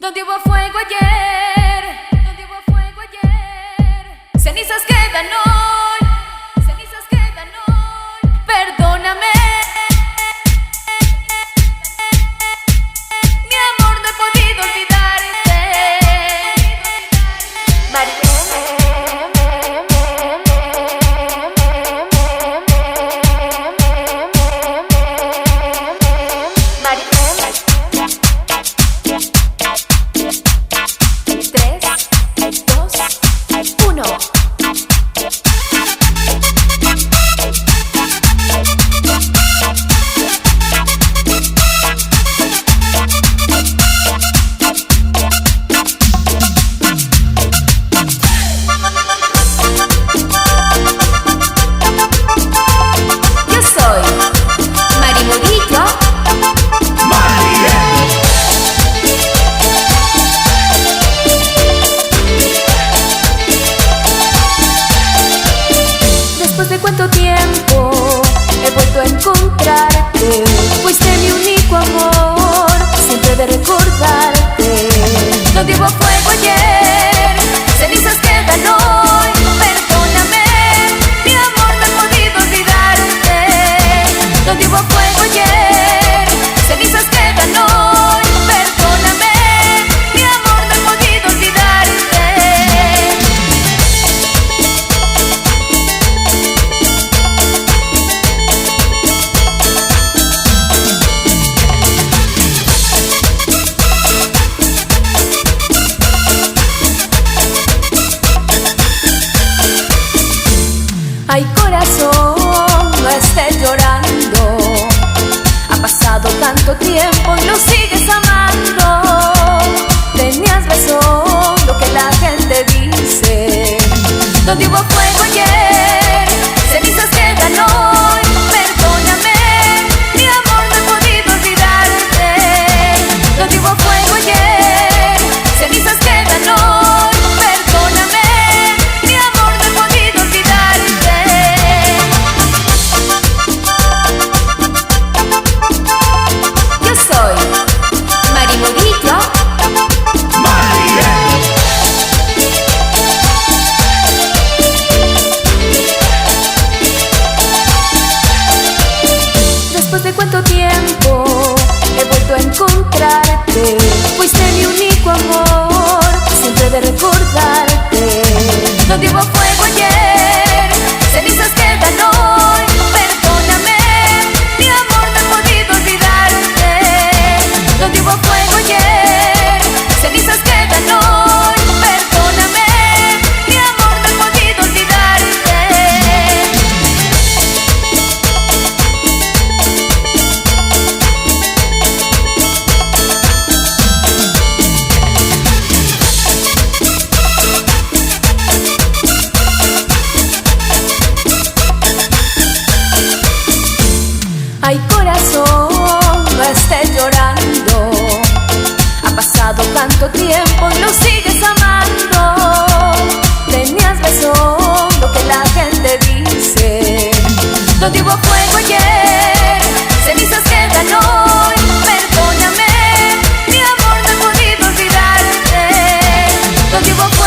Donde hubo fuego ayer, donde hubo fuego ayer, cenizas quedan hoy, cenizas quedan hoy. Perdóname, mi amor, no he podido olvidarte. ¿Cuánto tiempo he vuelto a encontrarte? Fuiste mi único amor, siempre de recordarte. Donde hubo fuego ayer, cenizas quedan hoy. Perdóname, mi amor, no he podido olvidarte. Donde hubo fuego ayer, cenizas quedan hoy. Perdóname, mi amor, no he podido olvidarte. Ay, corazón, no estés llorando. Ha pasado tanto tiempo y lo sigues amando. Tenías razón, lo que la gente dice. Donde hubo fuego ayer, cenizas quedan hoy. Perdóname, mi amor, no he podido olvidarte. Donde hubo fuego ayer, cenizas quedan hoy. Perdóname, mi amor, no he podido olvidarte. Yo soy Mari Murillo. Después de cuánto tiempo he vuelto a encontrarte. Fuiste mi único amor, siempre de recordarte. Donde hubo fuego ayer, cenizas quedan hoy. Perdóname, mi amor, no he podido olvidarte. Donde hubo fuego ayer, cenizas quedan hoy. Perdóname, mi amor, no he podido olvidarte. Ay, corazón, no estés llorando. Ha pasado tanto tiempo y lo sigues amando. Tenías razón, lo que la gente dice. Donde hubo fuego ayer, cenizas quedan hoy. Perdóname, mi amor, no he podido olvidarte. Donde hubo fuego